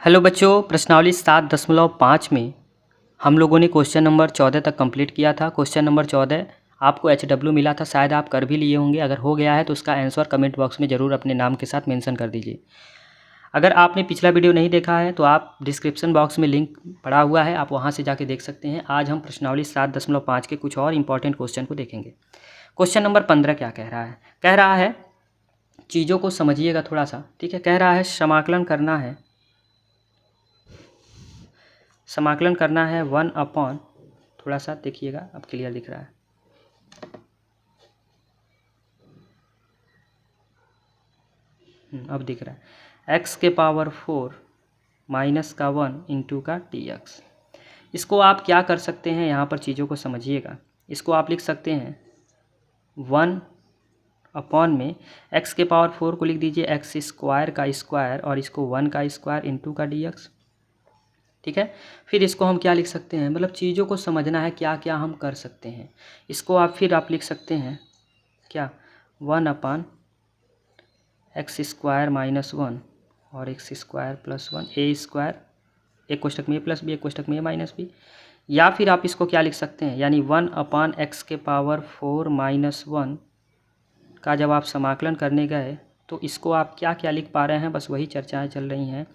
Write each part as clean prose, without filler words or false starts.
Hello बच्चों, प्रश्नावली 7.5 में हम लोगों ने क्वेश्चन नंबर 14 तक कंप्लीट किया था। क्वेश्चन नंबर 14 आपको HW मिला था, शायद आप कर भी लिए होंगे। अगर हो गया है तो उसका आंसर कमेंट बॉक्स में ज़रूर अपने नाम के साथ मेंशन कर दीजिए। अगर आपने पिछला वीडियो नहीं देखा है तो आप डिस्क्रिप्शन बॉक्स में लिंक पड़ा हुआ है, आप वहाँ से जाके देख सकते हैं। आज हम प्रश्नावली 7.5 के कुछ और इंपॉर्टेंट क्वेश्चन को देखेंगे। क्वेश्चन नंबर 15 क्या कह रहा है? कह रहा है, चीज़ों को समझिएगा थोड़ा सा, ठीक है। कह रहा है समाकलन करना है 1 अपॉन, थोड़ा सा देखिएगा, अब क्लियर दिख रहा है। अब दिख रहा है x के पावर 4 माइनस का 1 इंटू का dx। इसको आप क्या कर सकते हैं, यहाँ पर चीज़ों को समझिएगा। इसको आप लिख सकते हैं 1 अपॉन में x के पावर 4 को लिख दीजिए x स्क्वायर का स्क्वायर और इसको 1 का स्क्वायर इंटू का dx, ठीक है। फिर इसको हम क्या लिख सकते हैं, मतलब चीज़ों को समझना है क्या क्या हम कर सकते हैं। इसको आप लिख सकते हैं क्या, 1 अपान एक्स स्क्वायर माइनस 1 और एक्स स्क्वायर प्लस 1 ए स्क्वायर, एक कोष्टक में ए प्लस बी, एक कोष्टक में ए माइनस बी। या फिर आप इसको क्या लिख सकते हैं, यानी 1 अपान एक्स के पावर 4 माइनस 1 का जब आप समाकलन करने गए तो इसको आप क्या क्या लिख पा रहे हैं, बस वही चर्चाएं चल रही हैं।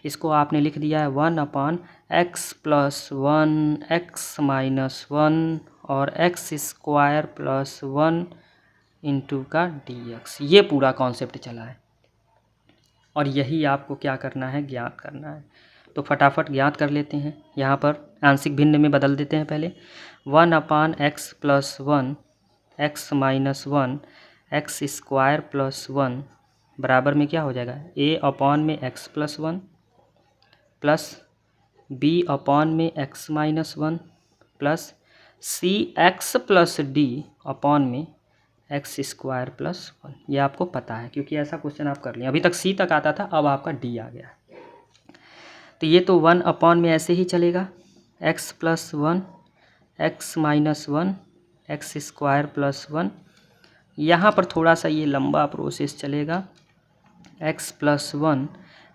इसको आपने लिख दिया है 1 upon x plus 1 x minus 1 और एक्स स्क्वायर प्लस 1 इंटू का dx। ये पूरा कॉन्सेप्ट चला है और यही आपको क्या करना है, ज्ञात करना है। तो फटाफट ज्ञात कर लेते हैं। यहाँ पर आंशिक भिन्न में बदल देते हैं पहले। 1 upon x plus 1 x minus 1 x square plus 1 बराबर में क्या हो जाएगा, a अपॉन में x plus 1 plus b upon में x minus 1 plus C x plus D upon में एक्स स्क्वायर प्लस 1। ये आपको पता है क्योंकि ऐसा क्वेश्चन आप कर लिए। अभी तक सी तक आता था, अब आपका डी आ गया। तो ये तो 1 अपॉन में ऐसे ही चलेगा, x plus 1 x minus 1 x square plus 1। यहाँ पर थोड़ा सा ये लंबा प्रोसेस चलेगा, एक्स प्लस 1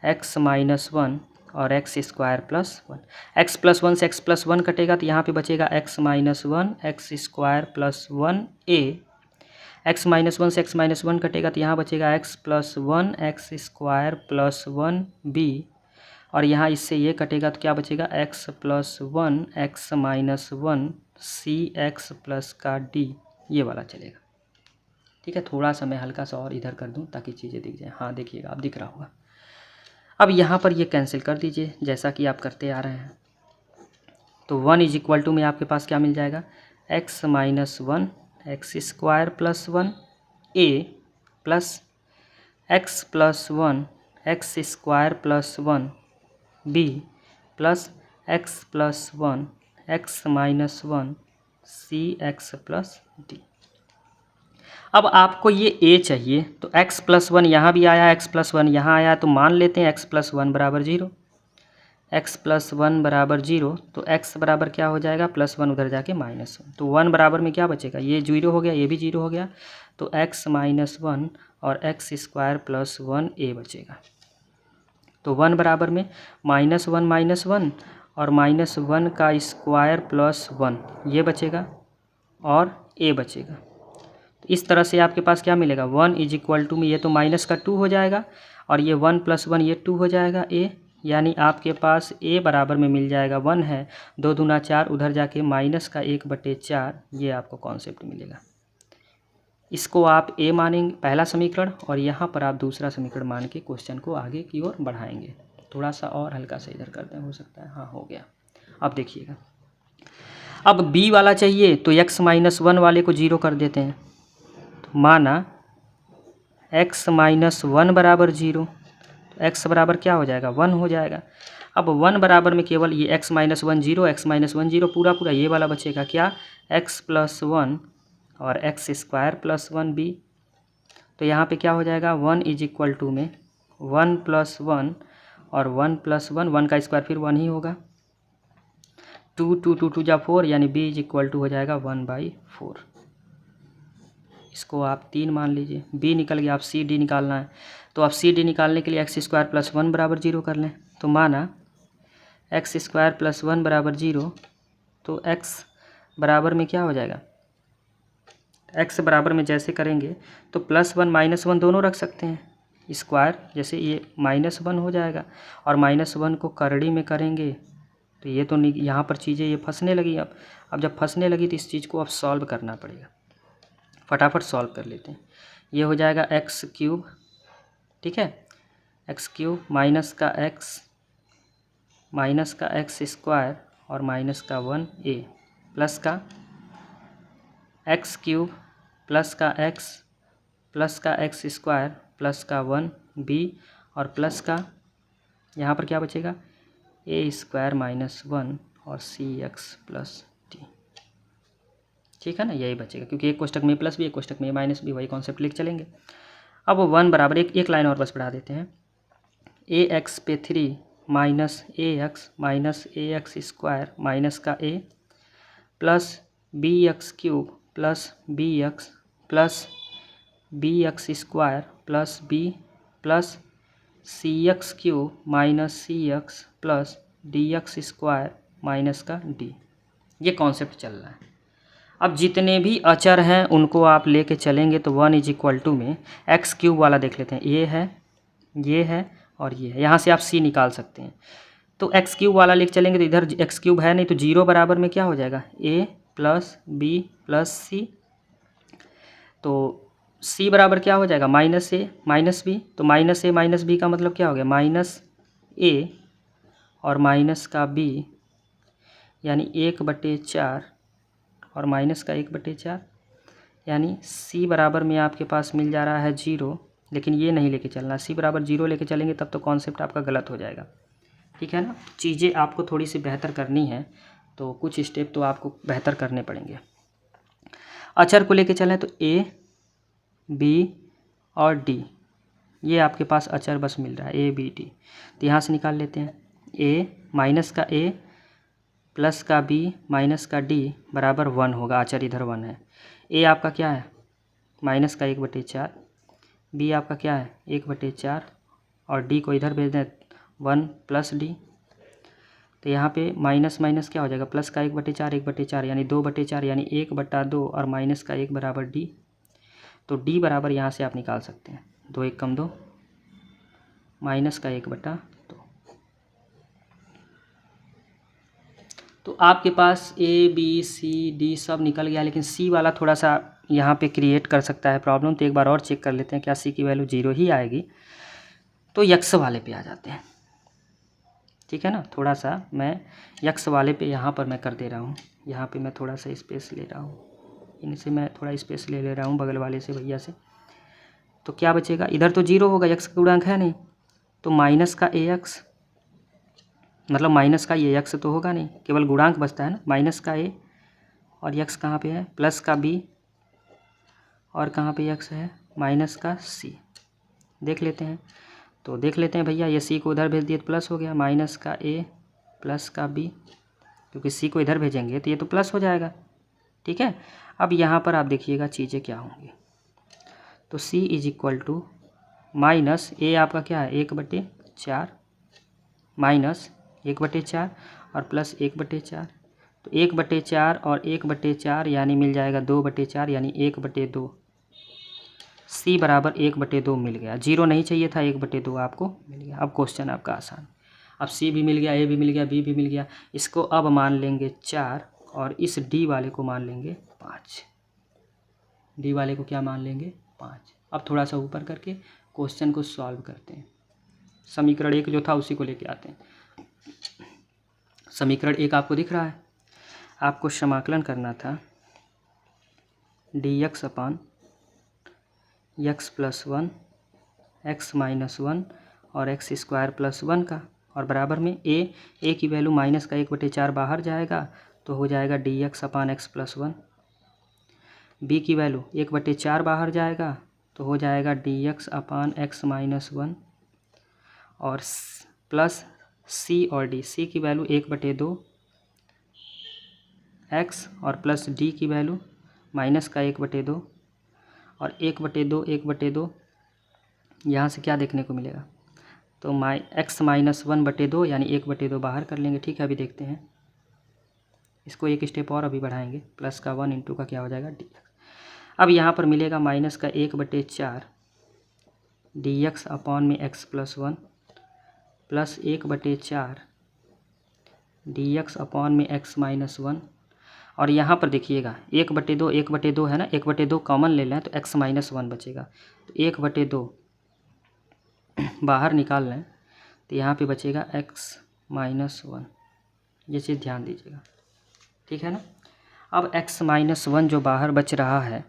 एक्स माइनस 1 और x square plus 1। X plus 1 से एक्स प्लस 1 कटेगा तो यहाँ पे बचेगा X minus 1 x square plus 1 A. X minus 1 से एक्स माइनस 1 कटेगा तो यहाँ बचेगा X plus 1 x square plus 1 B. और यहाँ इससे ये कटेगा तो क्या बचेगा, X plus 1 x minus 1 C x plus का डी। ये वाला चलेगा, ठीक है। थोड़ा सा मैं हल्का सा और इधर कर दूँ ताकि चीज़ें दिख जाए। हाँ देखिएगा, अब दिख रहा होगा। अब यहाँ पर ये कैंसिल कर दीजिए जैसा कि आप करते आ रहे हैं। तो 1 इज इक्वल टू में आपके पास क्या मिल जाएगा, x minus 1 x square plus 1 A plus x plus 1 x square plus 1 B plus x plus 1 x minus 1 C x plus D. अब आपको ये ए चाहिए तो एक्स प्लस 1 यहाँ भी आया, एक्स प्लस 1 यहाँ आया, तो मान लेते हैं एक्स प्लस 1 बराबर 0। एक्स प्लस 1 बराबर 0 तो एक्स बराबर क्या हो जाएगा, प्लस 1 उधर जाके माइनस 1। तो 1 बराबर में क्या बचेगा, ये 0 हो गया, ये भी 0 हो गया, तो एक्स माइनस 1 और एक्स स्क्वायर प्लस 1 ए बचेगा। तो 1 बराबर में -1 और -1 का स्क्वायर प्लस 1 ये बचेगा और ए बचेगा। तो इस तरह से आपके पास क्या मिलेगा, 1 इज इक्वल टू में ये तो माइनस का 2 हो जाएगा और ये 1 प्लस 1 ये 2 हो जाएगा ए। यानी आपके पास ए बराबर में मिल जाएगा 1 है, 2 दूना 4 उधर जाके माइनस का 1/4, ये आपको कॉन्सेप्ट मिलेगा। इसको आप ए मानेंगे पहला समीकरण और यहाँ पर आप दूसरा समीकरण मान के क्वेश्चन को आगे की ओर बढ़ाएंगे। थोड़ा सा और हल्का सा इधर करते हैं, हो सकता है, हाँ हो गया। अब देखिएगा, अब बी वाला चाहिए तो एक्स माइनस 1 वाले को 0 कर देते हैं। तो माना एक्स माइनस 1 बराबर 0, तो एक्स बराबर क्या हो जाएगा, 1 हो जाएगा। अब 1 बराबर में केवल ये एक्स माइनस 1 0 एक्स माइनस 1 0 पूरा पूरा ये वाला बचेगा क्या, एक्स प्लस 1 और एक्स स्क्वायर प्लस 1 बी। तो यहाँ पे क्या हो जाएगा, 1 इज इक्वल टू में 1 प्लस 1 और 1 प्लस 1, 1 का स्क्वायर फिर 1 ही होगा, 2 2 2 2 जा 4, यानी b इज इक्वल टू हो जाएगा 1/4। इसको आप 3 मान लीजिए। b निकल गया, आप सी डी निकालना है तो आप सी डी निकालने के लिए एक्स स्क्वायर प्लस 1 बराबर 0 कर लें। तो माना एक्स स्क्वायर प्लस 1 बराबर 0, तो एक्स बराबर में क्या हो जाएगा, एक्स बराबर में जैसे करेंगे तो +1 -1 दोनों रख सकते हैं, स्क्वायर जैसे ये -1 हो जाएगा, और -1 को करड़ी में करेंगे तो ये तो यहाँ पर चीज़ें ये फंसने लगी। अब जब फंसने लगी तो इस चीज़ को अब सॉल्व करना पड़ेगा। फटाफट सॉल्व कर लेते हैं। ये हो जाएगा x³ ठीक है, x³ माइनस का x स्क्वायर और -1a प्लस का x³ प्लस का x स्क्वायर प्लस का 1b और प्लस का यहाँ पर क्या बचेगा a² -1 और cx प्लस d। ठीक है ना, यही बचेगा क्योंकि एक कोष्टक में प्लस भी एक कोष्टक में माइनस भी, वही कॉन्सेप्ट लिख चलेंगे। अब 1 बराबर एक लाइन और बस बढ़ा देते हैं, ax पे 3 माइनस ax स्क्वायर माइनस का a plus bx³ plus bx square plus b plus cx³ minus cx plus dx square minus का d। ये कॉन्सेप्ट चल रहा है। अब जितने भी अचर हैं उनको आप लेके चलेंगे तो 1 = में x³ वाला देख लेते हैं, ये है और ये है, यहाँ से आप c निकाल सकते हैं। तो x³ वाला लेके चलेंगे तो इधर x³ है नहीं, तो 0 बराबर में क्या हो जाएगा a plus b plus c, तो c बराबर क्या हो जाएगा -a माइनस b, तो -a माइनस b का मतलब क्या हो गया -a और माइनस का b यानी 1/4 और माइनस का 1/4, यानी c बराबर में आपके पास मिल जा रहा है 0, लेकिन ये नहीं लेके चलना, c बराबर 0 लेके चलेंगे तब तो कॉन्सेप्ट आपका गलत हो जाएगा। ठीक है ना, चीज़ें आपको थोड़ी सी बेहतर करनी है तो कुछ स्टेप तो आपको बेहतर करने पड़ेंगे। अचर को लेके चलें तो a b और d, ये आपके पास अचर बस मिल रहा है a b d, तो यहाँ से निकाल लेते हैं। a माइनस का a प्लस का b माइनस का d बराबर 1 होगा, अचर इधर 1 है। a आपका क्या है माइनस का 1/4, b आपका क्या है 1/4 और d को इधर भेज दें 1 प्लस d, तो यहाँ पे माइनस माइनस क्या हो जाएगा प्लस का 1/4 यानी 2/4 यानी 1/2 और माइनस का 1 बराबर d, तो d बराबर यहाँ से आप निकाल सकते हैं 2 1 कम 2 माइनस का 1/2। तो आपके पास a b c d सब निकल गया, लेकिन c वाला थोड़ा सा यहाँ पे क्रिएट कर सकता है प्रॉब्लम, तो एक बार और चेक कर लेते हैं क्या c की वैल्यू 0 ही आएगी। तो यक्स वाले पे आ जाते हैं। ठीक है ना, थोड़ा सा मैं यक्स वाले पे यहाँ पर मैं कर दे रहा हूँ, यहाँ पे मैं थोड़ा सा स्पेस ले रहा हूँ, इनसे मैं थोड़ा स्पेस ले रहा हूँ बगल वाले से भैया से। तो क्या बचेगा, इधर तो 0 होगा, यक्स का गुणांक है नहीं, तो माइनस का ax, मतलब माइनस का ये यक्स तो होगा नहीं, केवल गुणांक बचता है ना, माइनस का a और यक्स कहाँ पे है प्लस का b और कहाँ पे यक्स है माइनस का c। देख लेते हैं, तो देख लेते हैं भैया, ये c को उधर भेज दिए तो प्लस हो गया, माइनस का a प्लस का b, क्योंकि c को इधर भेजेंगे तो ये तो प्लस हो जाएगा। ठीक है, अब यहाँ पर आप देखिएगा चीज़ें क्या होंगी, तो c = माइनस a आपका क्या है 1/4 माइनस 1/4 और प्लस 1/4, तो 1/4 और 1/4 यानी मिल जाएगा 2/4 यानी 1/2, c बराबर 1/2 मिल गया। 0 नहीं चाहिए था, 1/2 आपको मिल गया। अब क्वेश्चन आपका आसान, अब c भी मिल गया, a भी मिल गया, b भी मिल गया, इसको अब मान लेंगे 4 और इस d वाले को मान लेंगे 5, d वाले को क्या मान लेंगे 5। अब थोड़ा सा ऊपर करके क्वेश्चन को सॉल्व करते हैं। समीकरण 1 जो था उसी को लेके आते हैं। समीकरण 1 आपको दिख रहा है, आपको समाकलन करना था dx अपान x + 1 x - 1 और x स्क्वायर + 1 का, और बराबर में a की वैल्यू माइनस का 1/4 बाहर जाएगा तो हो जाएगा dx अपान x + 1, b की वैल्यू 1/4 बाहर जाएगा तो हो जाएगा dx अपान x - 1 और प्लस c और d, c की वैल्यू 1/2 x और प्लस d की वैल्यू माइनस का 1/2 और 1/2 1/2, यहाँ से क्या देखने को मिलेगा तो x माइनस 1/2 यानी 1/2 बाहर कर लेंगे। ठीक है, अभी देखते हैं इसको एक स्टेप और अभी बढ़ाएंगे। प्लस का 1 इंटू का क्या हो जाएगा dx। अब यहाँ पर मिलेगा माइनस का 1/4 dx अपॉन में x plus 1 plus 1/4 dx upon में x माइनस 1। और यहाँ पर देखिएगा 1/2 है ना, 1/2 कॉमन ले लें तो x माइनस 1 बचेगा। तो 1/2 बाहर निकाल लें तो यहाँ पे बचेगा x माइनस 1। ये चीज़ ध्यान दीजिएगा, ठीक है ना। अब x माइनस 1 जो बाहर बच रहा है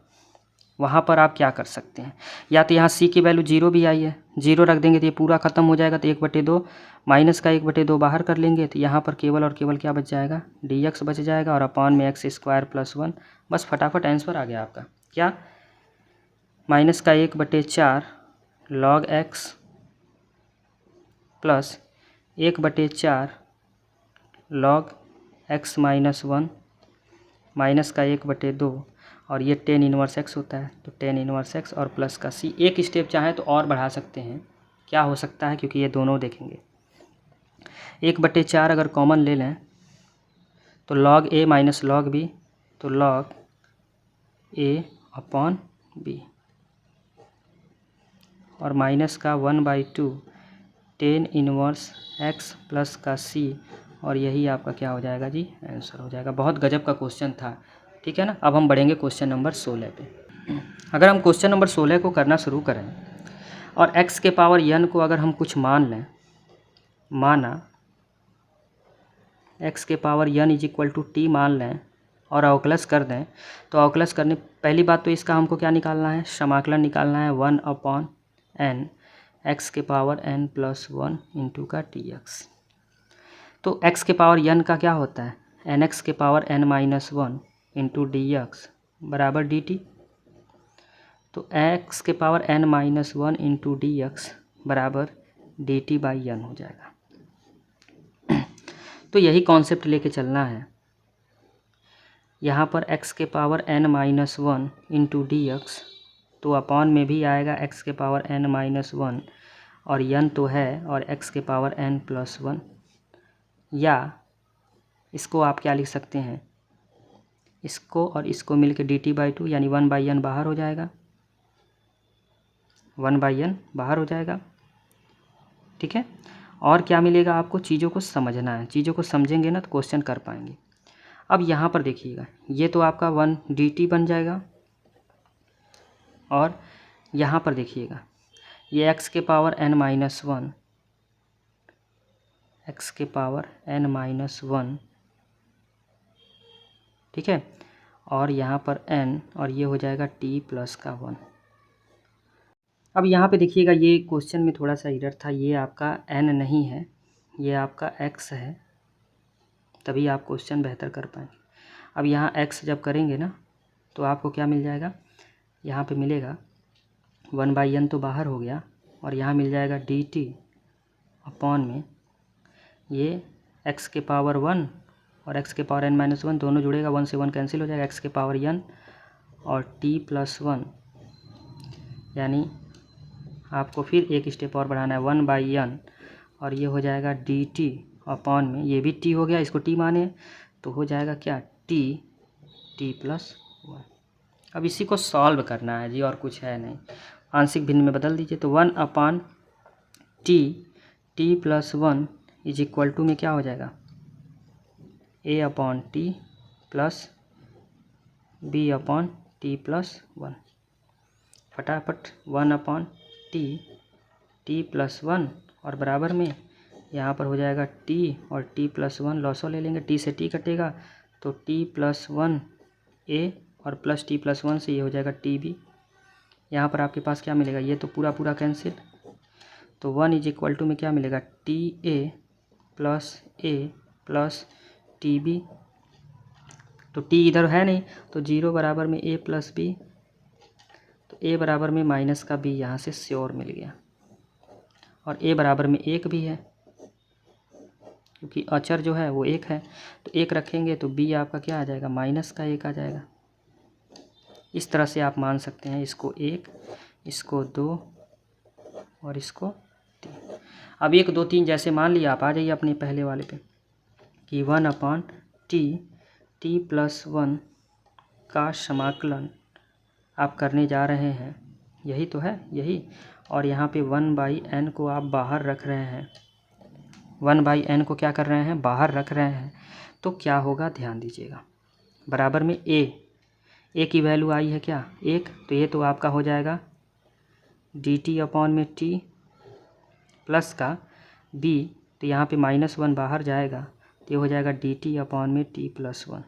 वहाँ पर आप क्या कर सकते हैं, या तो यहाँ c की वैल्यू 0 भी आई है, 0 रख देंगे तो ये पूरा ख़त्म हो जाएगा। तो 1/2 माइनस का 1/2 बाहर कर लेंगे तो यहाँ पर केवल और केवल क्या बच जाएगा, dx बच जाएगा और अपॉन में x स्क्वायर प्लस 1। बस फटाफट आंसर आ गया आपका। क्या, माइनस का 1/4 log x plus 1/4 log x minus 1 minus का 1/2 और ये tan इनवर्स x होता है। तो tan इनवर्स x और प्लस का c। एक स्टेप चाहे तो और बढ़ा सकते हैं, क्या हो सकता है, क्योंकि ये दोनों देखेंगे। 1/4 अगर कॉमन ले लें तो log a minus log b, तो log a अपॉन b और माइनस का 1/2 tan इनवर्स x प्लस का c। और यही आपका क्या हो जाएगा जी, आंसर हो जाएगा। बहुत गजब का क्वेश्चन था, ठीक है ना। अब हम बढ़ेंगे क्वेश्चन नंबर 16 पे। अगर हम क्वेश्चन नंबर 16 को करना शुरू करें और x के पावर n को अगर हम कुछ मान लें, माना x के power n is equal to t मान लें और अवकलज कर दें, तो अवकलज करने पहली बात तो इसका हमको क्या निकालना है, समाकलन निकालना है 1/n x के पावर n प्लस 1 इंटू का dx। तो x के पावर n का क्या होता है, nx के power n minus 1 into dx बराबर dt। तो x के power n minus 1 into dx बराबर dt बाई n हो जाएगा। तो यही कॉन्सेप्ट लेके चलना है। यहाँ पर x के power n minus 1 into dx, तो अपॉन में भी आएगा x के पावर n माइनस 1 और n तो है, और x के पावर n प्लस 1। या इसको आप क्या लिख सकते हैं, इसको और इसको मिलके dt/2 यानी 1/n बाहर हो जाएगा, 1/n बाहर हो जाएगा, ठीक है। और क्या मिलेगा आपको, चीज़ों को समझना है, चीज़ों को समझेंगे ना तो क्वेश्चन कर पाएंगे। अब यहाँ पर देखिएगा ये तो आपका 1 dt बन जाएगा, और यहाँ पर देखिएगा ये x के पावर n माइनस 1, x के पावर n माइनस 1, ठीक है। और यहाँ पर n और ये हो जाएगा t प्लस का 1। अब यहाँ पे देखिएगा ये क्वेश्चन में थोड़ा सा एरर था, ये आपका n नहीं है, ये आपका x है, तभी आप क्वेश्चन बेहतर कर पाएंगे। अब यहाँ x जब करेंगे ना तो आपको क्या मिल जाएगा, यहाँ पे मिलेगा 1/n तो बाहर हो गया, और यहाँ मिल जाएगा dt अपॉन में ये x के पावर 1 और x के पावर n माइनस 1 दोनों जुड़ेगा, 1 से 1 कैंसिल हो जाएगा, x के पावर n और t प्लस 1, यानी आपको फिर एक स्टेप और बढ़ाना है 1/n और ये हो जाएगा dt अपॉन में, ये भी t हो गया, इसको t माने तो हो जाएगा क्या, t प्लस 1। अब इसी को सॉल्व करना है जी, और कुछ है नहीं, आंशिक भिन्न में बदल दीजिए। तो 1/t t plus 1 is equal to में क्या हो जाएगा, a/t प्लस b/t प्लस 1। फटाफट 1/t t प्लस 1 और बराबर में यहाँ पर हो जाएगा t और t प्लस 1 लॉसो ले लेंगे, t से t कटेगा तो t प्लस 1 a और प्लस t प्लस 1 से ये हो जाएगा tb। यहाँ पर आपके पास क्या मिलेगा, ये तो पूरा पूरा कैंसिल, तो 1 इज इक्वल टू में क्या मिलेगा, ta plus a plus tb। तो t इधर है नहीं तो 0 बराबर में a प्लस b, तो a बराबर में माइनस का b यहाँ से श्योर मिल गया, और a बराबर में 1 भी है क्योंकि अचर जो है वो 1 है, तो 1 रखेंगे तो b आपका क्या आ जाएगा, माइनस का 1 आ जाएगा। इस तरह से आप मान सकते हैं, इसको 1, इसको 2 और इसको 3। अब 1 2 3 जैसे मान लिया, आप आ जाइए अपने पहले वाले पे कि 1/t t+1 का समाकलन आप करने जा रहे हैं, यही तो है, यही। और यहाँ पे 1/n को आप बाहर रख रहे हैं, 1/n को क्या कर रहे हैं, बाहर रख रहे हैं। तो क्या होगा, ध्यान दीजिएगा, बराबर में a की वैल्यू आई है क्या, 1, तो ये तो आपका हो जाएगा dt/t प्लस का b, तो यहाँ पे -1 बाहर जाएगा, तो ये हो जाएगा dt/t+1।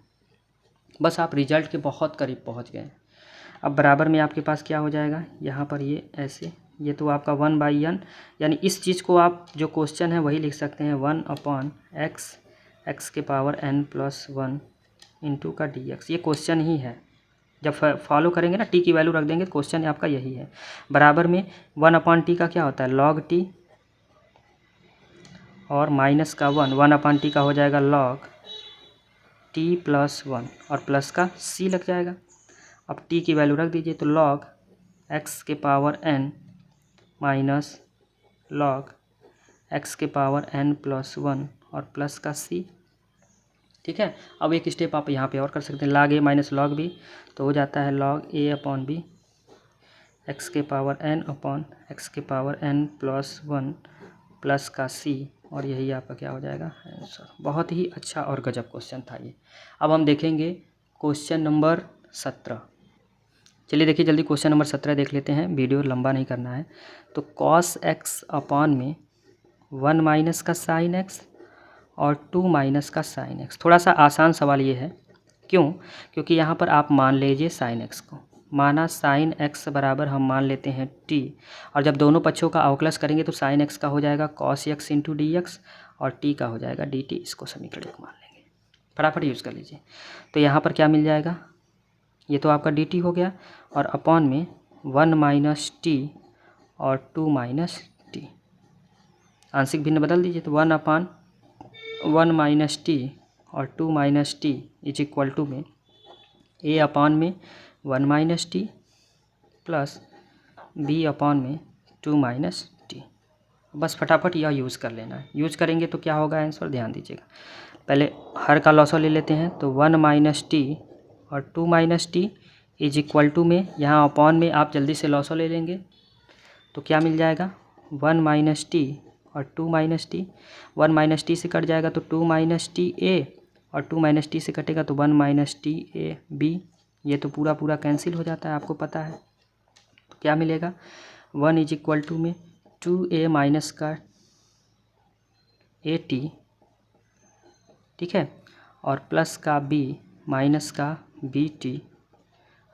बस आप रिजल्ट के बहुत करीब पहुँच गए। अब बराबर में आपके पास क्या हो जाएगा, यहाँ पर ये ऐसे, ये तो आपका 1/n, यानी इस चीज़ को आप जो क्वेश्चन है वही लिख सकते हैं 1/x x⁻n+1 इंटू का dx, ये क्वेश्चन ही है। जब फॉलो करेंगे ना, t की वैल्यू रख देंगे, क्वेश्चन आपका यही है। बराबर में 1/t का क्या होता है, log t, और माइनस का 1/t का हो जाएगा log t+1, और प्लस का c लग जाएगा। अब t की वैल्यू रख दीजिए, तो log x⁻n minus log x⁻n+1 और प्लस का c, ठीक है। अब एक स्टेप आप यहाँ पे और कर सकते हैं, log a minus log b, तो हो जाता है log a/b x⁻n/x⁻n+1 प्लस का c, और यही आपका क्या हो जाएगा, आंसर। बहुत ही अच्छा और गजब क्वेश्चन था ये। अब हम देखेंगे क्वेश्चन नंबर 17। चलिए देखिए जल्दी, क्वेश्चन नंबर 17 देख लेते हैं, वीडियो लंबा नहीं करना है। तो cos x अपॉन में 1 माइनस का साइन x और 2 माइनस का साइन x। थोड़ा सा आसान सवाल ये है, क्यों, क्योंकि यहाँ पर आप मान लीजिए साइन x को, माना साइन x बराबर हम मान लेते हैं t, और जब दोनों पक्षों का अवकलज करेंगे तो साइन x का हो जाएगा cos x इंटू dx और t का हो जाएगा dt। इसको समीकरण 1 मान लेंगे, फटाफट यूज़ कर लीजिए। तो यहाँ पर क्या मिल जाएगा, ये तो आपका dt हो गया, और अपॉन में 1 माइनस t और 2 माइनस t, आंशिक भिन्न बदल दीजिए, तो 1/1 माइनस टी और 2 minus T is equal to में a अपॉन में 1 minus T plus b upon में 2 माइनस टी। बस फटाफट यह यूज़ कर लेना है, यूज़ करेंगे तो क्या होगा आंसर, ध्यान दीजिएगा। पहले हर का लॉसो ले लेते हैं, तो 1 माइनस टी और 2 minus T is equal to में, यहाँ अपॉन में आप जल्दी से लॉसो ले लेंगे, तो क्या मिल जाएगा, 1 माइनस टी और 2 माइनस टी, 1 माइनस टी से कट जाएगा तो 2 माइनस टी ए, और 2 माइनस टी से कटेगा तो 1 माइनस टी ए बी, ये तो पूरा पूरा कैंसिल हो जाता है, आपको पता है। तो क्या मिलेगा, 1 इज इक्वल टू में 2a माइनस का ए टी, ठीक है, और प्लस का b माइनस का बी टी।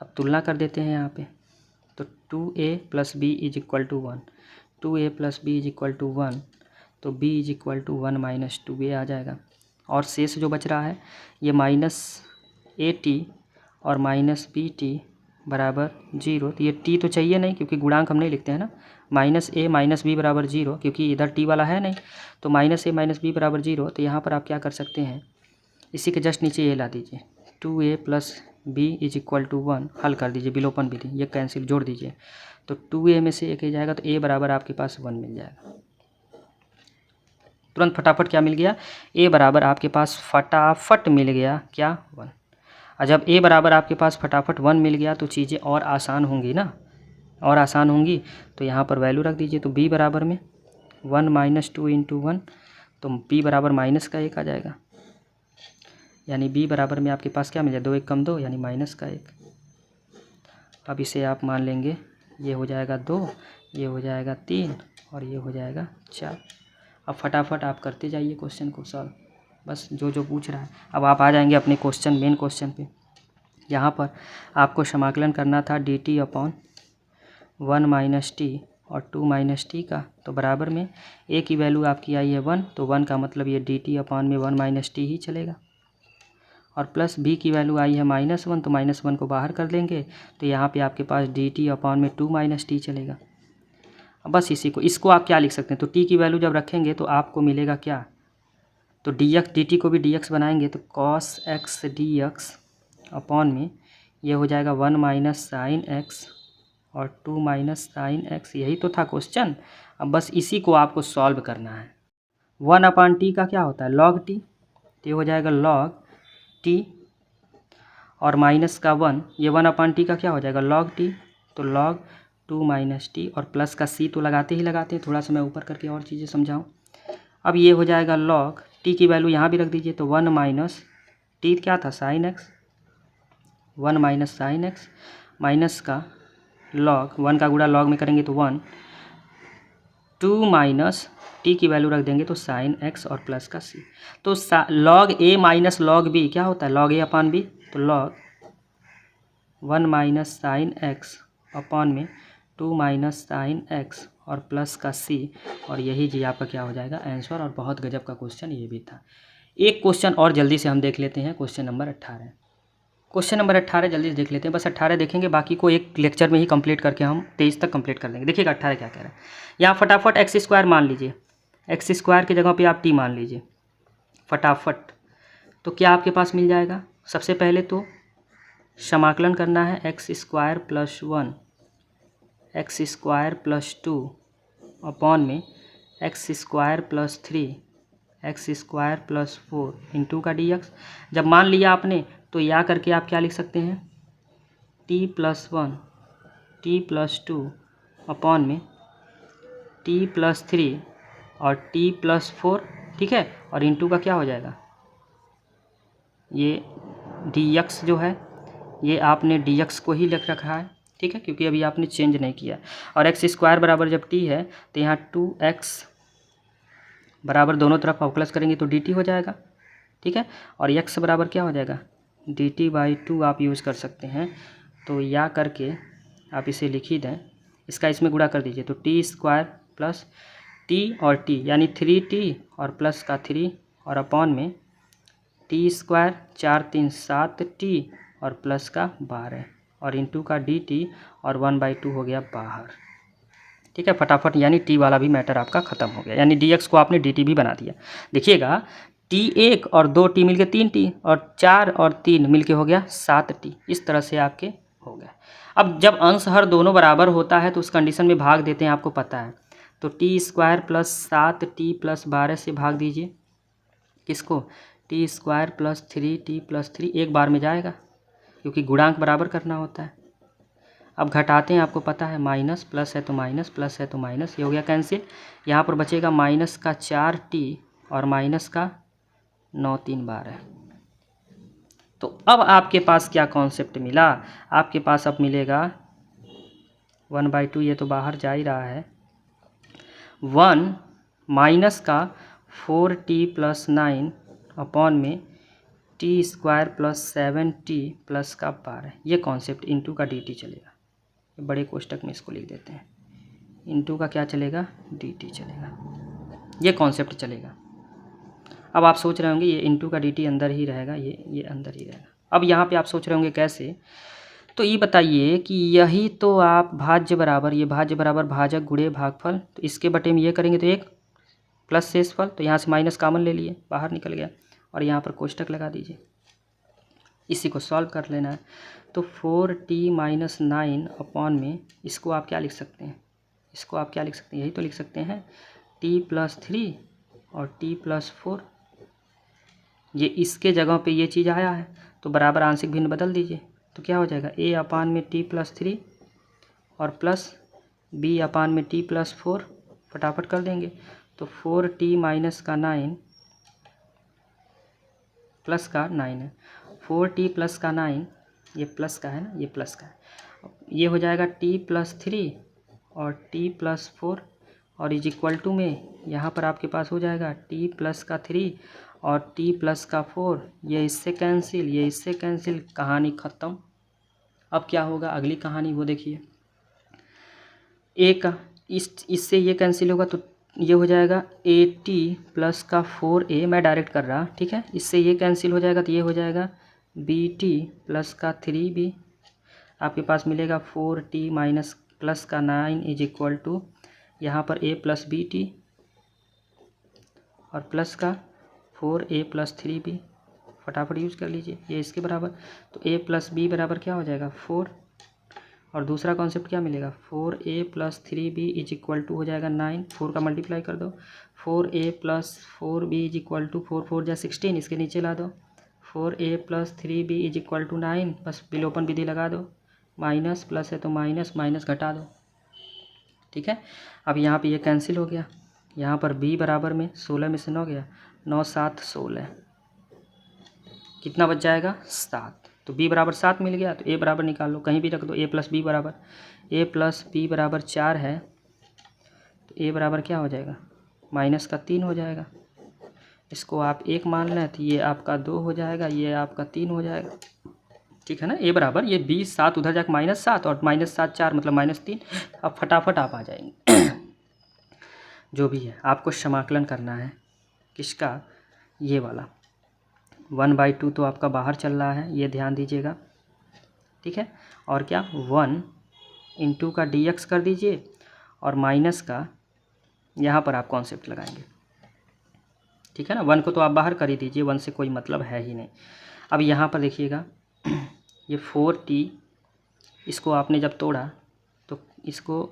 अब तुलना कर देते हैं यहाँ पे, तो 2a plus B is equal to 1, 2a plus B is equal to 1, तो b is equal to 1 minus 2a आ जाएगा। और शेष जो बच रहा है ये माइनस ए टी और माइनस बी टी बराबर 0, तो ये t तो चाहिए नहीं क्योंकि गुणांक हम नहीं लिखते हैं ना, माइनस ए माइनस बी बराबर 0, क्योंकि इधर t वाला है नहीं, तो माइनस ए माइनस बी बराबर 0। तो यहाँ पर आप क्या कर सकते हैं, इसी के जस्ट नीचे ये ला दीजिए, 2a plus B is equal to 1, हल कर दीजिए, विलोपन विधि, ये कैंसिल, जोड़ दीजिए, तो 2a में से 1 ही जाएगा, तो a बराबर आपके पास 1 मिल जाएगा। तुरंत फटाफट क्या मिल गया, a बराबर आपके पास फटाफट मिल गया क्या, 1। और जब a बराबर आपके पास फटाफट 1 मिल गया तो चीज़ें और आसान होंगी ना, और आसान होंगी। तो यहाँ पर वैल्यू रख दीजिए, तो b बराबर में 1 माइनस 2 इंटू 1, तो b बराबर माइनस का 1 आ जाएगा, यानी b बराबर में आपके पास क्या मिल जाए, 2 1 कम 2 यानी माइनस का 1। अब इसे आप मान लेंगे, ये हो जाएगा 2, ये हो जाएगा 3 और ये हो जाएगा 4। अब फटाफट आप करते जाइए क्वेश्चन को सॉल्व, बस जो जो पूछ रहा है। अब आप आ जाएंगे अपने क्वेश्चन, मेन क्वेश्चन पे। यहाँ पर आपको समाकलन करना था dt अपॉन 1 माइनस टी और 2 माइनस टी का, तो बराबर में a की वैल्यू आपकी आई है 1, तो 1 का मतलब ये dt अपॉन में 1 माइनस टी ही चलेगा, और प्लस b की वैल्यू आई है -1, तो -1 को बाहर कर देंगे, तो यहाँ पे आपके पास dt अपॉन में 2 माइनस टी चलेगा। अब बस इसको आप क्या लिख सकते हैं, तो t की वैल्यू जब रखेंगे तो आपको मिलेगा क्या, तो dx dt को भी dx बनाएंगे, तो cos x dx अपॉन में ये हो जाएगा 1 माइनस साइन x और 2 माइनस साइन एक्स, यही तो था क्वेश्चन। अब बस इसी को आपको सॉल्व करना है। 1/t का क्या होता है, log t, तो ये हो जाएगा log t, और माइनस का 1, ये 1/t का क्या हो जाएगा log t, तो log 2 माइनस टी, और प्लस का c तो लगाते ही लगाते हैं, थोड़ा सा मैं ऊपर करके और चीज़ें समझाऊँ। अब ये हो जाएगा log t की वैल्यू यहाँ भी रख दीजिए, तो 1 माइनस टी क्या था sine x, 1 minus sine x, minus का log 1 का गुणा log में करेंगे तो 1, 2 माइनस टी की वैल्यू रख देंगे तो साइन एक्स, और प्लस का c, तो log a minus log b क्या होता है log a अपान b, तो log 1 minus sine x upon में 2 माइनस साइन एक्स और प्लस का c, और यही जी आपका क्या हो जाएगा आंसर। और बहुत गजब का क्वेश्चन ये भी था। एक क्वेश्चन और जल्दी से हम देख लेते हैं, क्वेश्चन नंबर 18। क्वेश्चन नंबर 18 जल्दी से देख लेते हैं, बस 18 देखेंगे, बाकी को एक लेक्चर में ही कंप्लीट करके हम 23 तक कंप्लीट कर देंगे। देखिएगा 18 क्या कह रहा है, यहाँ फटाफट एक्स स्क्वायर मान लीजिए, एक्स स्क्वायर की जगह पे आप टी मान लीजिए फटाफट, तो क्या आपके पास मिल जाएगा। सबसे पहले तो समाकलन करना है, x square plus 1 x square plus 2 upon में x square plus 3 x square plus 4 into का डी एक्स। जब मान लिया आपने तो या करके आप क्या लिख सकते हैं, T plus 1 T plus 2 upon में टी प्लस 3 और टी प्लस 4, ठीक है, और इंटू का क्या हो जाएगा, ये डी एक्स जो है ये आपने डी एक्स को ही लिख रखा है, ठीक है, क्योंकि अभी आपने चेंज नहीं किया। और एक्स स्क्वायर बराबर जब टी है तो यहाँ 2x बराबर दोनों तरफ अवकलज करेंगे तो dt हो जाएगा, ठीक है, और x बराबर क्या हो जाएगा dt/2 आप यूज़ कर सकते हैं, तो या करके आप इसे लिख ही दें, इसका इसमें गुणा कर दीजिए, तो टी स्क्वायर प्लस टी और टी यानी 3t और प्लस का 3 और अपॉन में टी स्क्वायर 4 3 7t और प्लस का 12 और इंटू का dt और 1/2 हो गया बाहर, ठीक है, फटाफट, यानी टी वाला भी मैटर आपका ख़त्म हो गया, यानी डी एक्स को आपने डी टी भी बना दिया। देखिएगा टी 1 और 2t मिलके 3t और 4 और 3 मिलके हो गया 7t, इस तरह से आपके हो गया। अब जब अंश हर दोनों बराबर होता है तो उस कंडीशन में भाग देते हैं, आपको पता है, तो T square plus 7t plus 12 से भाग दीजिए, किसको, T square plus 3t plus 3, एक बार में जाएगा क्योंकि गुणांक बराबर करना होता है। अब घटाते हैं, आपको पता है माइनस प्लस है तो माइनस, प्लस है तो माइनस, ये हो गया कैंसिल। यहाँ पर बचेगा माइनस का 4t और माइनस का 9 3 12। तो अब आपके पास क्या कॉन्सेप्ट मिला, आपके पास अब मिलेगा 1/2, ये तो बाहर जा ही रहा है, 1 माइनस का 4t प्लस 9 अपॉन में T square plus 7t plus का 12, ये कॉन्सेप्ट इंटू का dt चलेगा, बड़े कोष्टक में इसको लिख देते हैं, इंटू का क्या चलेगा dt चलेगा, ये कॉन्सेप्ट चलेगा। अब आप सोच रहे होंगे ये इंटू का dt अंदर ही रहेगा, ये अंदर ही रहेगा। अब यहाँ पे आप सोच रहे होंगे कैसे, तो ये बताइए कि यही तो आप भाज्य बराबर, ये भाज्य बराबर भाजक गुणे भागफल, तो इसके बटे में ये करेंगे तो एक प्लस शेषफल, तो यहाँ से माइनस कॉमन ले लिए, बाहर निकल गया, और यहाँ पर कोष्टक लगा दीजिए, इसी को सॉल्व कर लेना है। तो 4t माइनस 9 अपॉन में इसको आप क्या लिख सकते हैं, इसको आप क्या लिख सकते हैं, यही तो लिख सकते हैं t प्लस 3 और t प्लस 4, ये इसके जगह पे ये चीज़ आया है तो बराबर आंशिक भिन्न बदल दीजिए, तो क्या हो जाएगा a अपान में t प्लस 3 और प्लस b अपान में t प्लस 4, फटाफट कर देंगे, तो 4t माइनस का 9 प्लस का 9 है, 4t प्लस का 9, ये प्लस का है ना, ये प्लस का है, ये हो जाएगा t प्लस 3 और t प्लस 4 और इज इक्वल टू में यहाँ पर आपके पास हो जाएगा t प्लस का 3 और t प्लस का 4, ये इससे कैंसिल, ये इससे कैंसिल, कहानी ख़त्म। अब क्या होगा अगली कहानी, वो देखिए, a का इससे ये कैंसिल होगा तो ये हो जाएगा at प्लस का 4a, मैं डायरेक्ट कर रहा, ठीक है, इससे ये कैंसिल हो जाएगा तो ये हो जाएगा bt प्लस का 3b, आपके पास मिलेगा 4t माइनस प्लस का 9 इज इक्वल टू यहाँ पर a प्लस bt और प्लस का 4a प्लस 3b, फटाफट यूज़ कर लीजिए, ये इसके बराबर, तो a प्लस b बराबर क्या हो जाएगा 4 और दूसरा कॉन्सेप्ट क्या मिलेगा, 4a + 3b = हो जाएगा 9, 4 का मल्टीप्लाई कर दो, 4a + 4b = 4, 4 जा 16, इसके नीचे ला दो, 4a + 3b = 9, बस विलोपन विधि लगा दो, माइनस प्लस है तो माइनस, माइनस घटा दो, ठीक है। अब यहाँ पे ये कैंसिल हो गया, यहाँ पर b बराबर में 16 में से 9 गया, 9 7 16, कितना बच जाएगा 7, तो b बराबर 7 मिल गया, तो a बराबर निकाल लो, कहीं भी रख दो, a + b बराबर, a + b बराबर 4 है, तो a बराबर क्या हो जाएगा, -3 हो जाएगा, इसको आप 1 मान लें तो ये आपका 2 हो जाएगा, ये आपका 3 हो जाएगा, ठीक है ना। a बराबर ये 20 7 उधर जाकर -7 और -7 4 मतलब -3, अब फटाफट आप आ जाएंगे। जो भी है आपको समाकलन करना है, किसका, ये वाला 1/2 तो आपका बाहर चल रहा है, ये ध्यान दीजिएगा, ठीक है। और क्या 1 × का dx कर दीजिए, और माइनस का यहाँ पर आप कॉन्सेप्ट लगाएंगे, ठीक है ना। 1 को तो आप बाहर कर ही दीजिए, 1 से कोई मतलब है ही नहीं। अब यहाँ पर देखिएगा ये 4t, इसको आपने जब तोड़ा तो इसको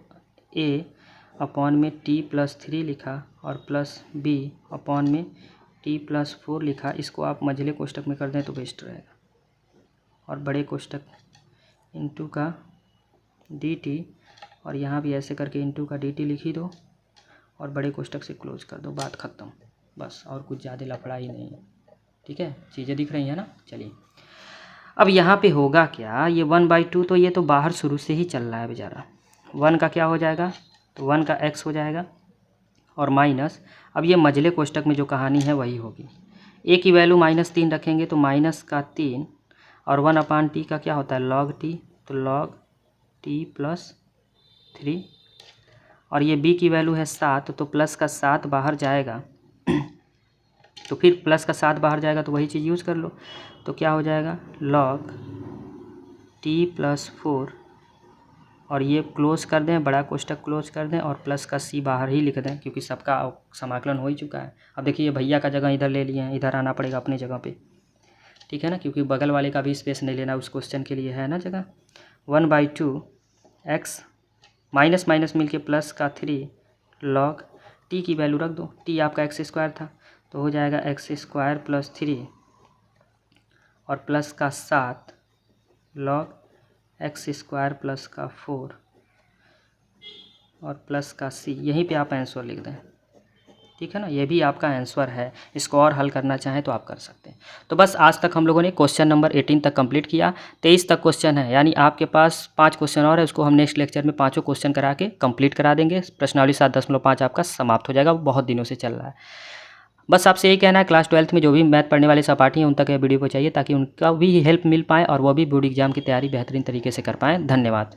a/में t + 3 लिखा और प्लस b/में t + 4 लिखा, इसको आप मझले कोष्टक में कर दें तो बेस्ट रहेगा, और बड़े कोष्टक * का dt, और यहाँ भी ऐसे करके * का dt लिख ही दो, और बड़े कोष्टक से क्लोज कर दो, बात ख़त्म, बस और कुछ ज़्यादा लफड़ा ही नहीं है, ठीक है। चीज़ें दिख रही हैं ना। चलिए अब यहाँ पे होगा क्या, ये 1/2 तो ये तो बाहर शुरू से ही चल रहा है बेचारा, 1 का क्या हो जाएगा, तो 1 का x हो जाएगा, और माइनस, अब ये मझले कोष्टक में जो कहानी है वही होगी, a की वैल्यू -3 रखेंगे तो -3, और 1/t का क्या होता है log t, तो log t + 3, और ये b की वैल्यू है 7, तो प्लस का 7 बाहर जाएगा, तो फिर प्लस का 7 बाहर जाएगा तो वही चीज़ यूज़ कर लो, तो क्या हो जाएगा log t + 4, और ये क्लोज कर दें, बड़ा कोष्टक क्लोज कर दें, और प्लस का c बाहर ही लिख दें, क्योंकि सबका समाकलन हो ही चुका है। अब देखिए भैया का जगह इधर ले लिए हैं, इधर आना पड़ेगा अपनी जगह पे, ठीक है ना, क्योंकि बगल वाले का भी स्पेस नहीं लेना, उस क्वेश्चन के लिए है ना जगह। 1/2 x माइनस माइनस मिल के प्लस का 3 log t की वैल्यू रख दो, t आपका x² था, तो हो जाएगा x² + 3 और प्लस का 7 log x² प्लस का 4 और प्लस का c, यहीं पे आप आंसर लिख दें, ठीक है ना। ये भी आपका आंसर है, इसको और हल करना चाहें तो आप कर सकते हैं। तो बस आज तक हम लोगों ने क्वेश्चन नंबर 18 तक कंप्लीट किया, 23 तक क्वेश्चन है, यानी आपके पास 5 क्वेश्चन और है, उसको हम नेक्स्ट लेक्चर में 5 क्वेश्चन करा के कंप्लीट करा देंगे। प्रश्नावली 7.5 आपका समाप्त हो जाएगा, वो बहुत दिनों से चल रहा है। बस आपसे यही कहना है, क्लास 12th में जो भी मैथ पढ़ने वाले सहपाठी हैं उन तक यह वीडियो पहुंचाइए, ताकि उनका भी हेल्प मिल पाए और वो भी बोर्ड एग्जाम की तैयारी बेहतरीन तरीके से कर पाएँ। धन्यवाद।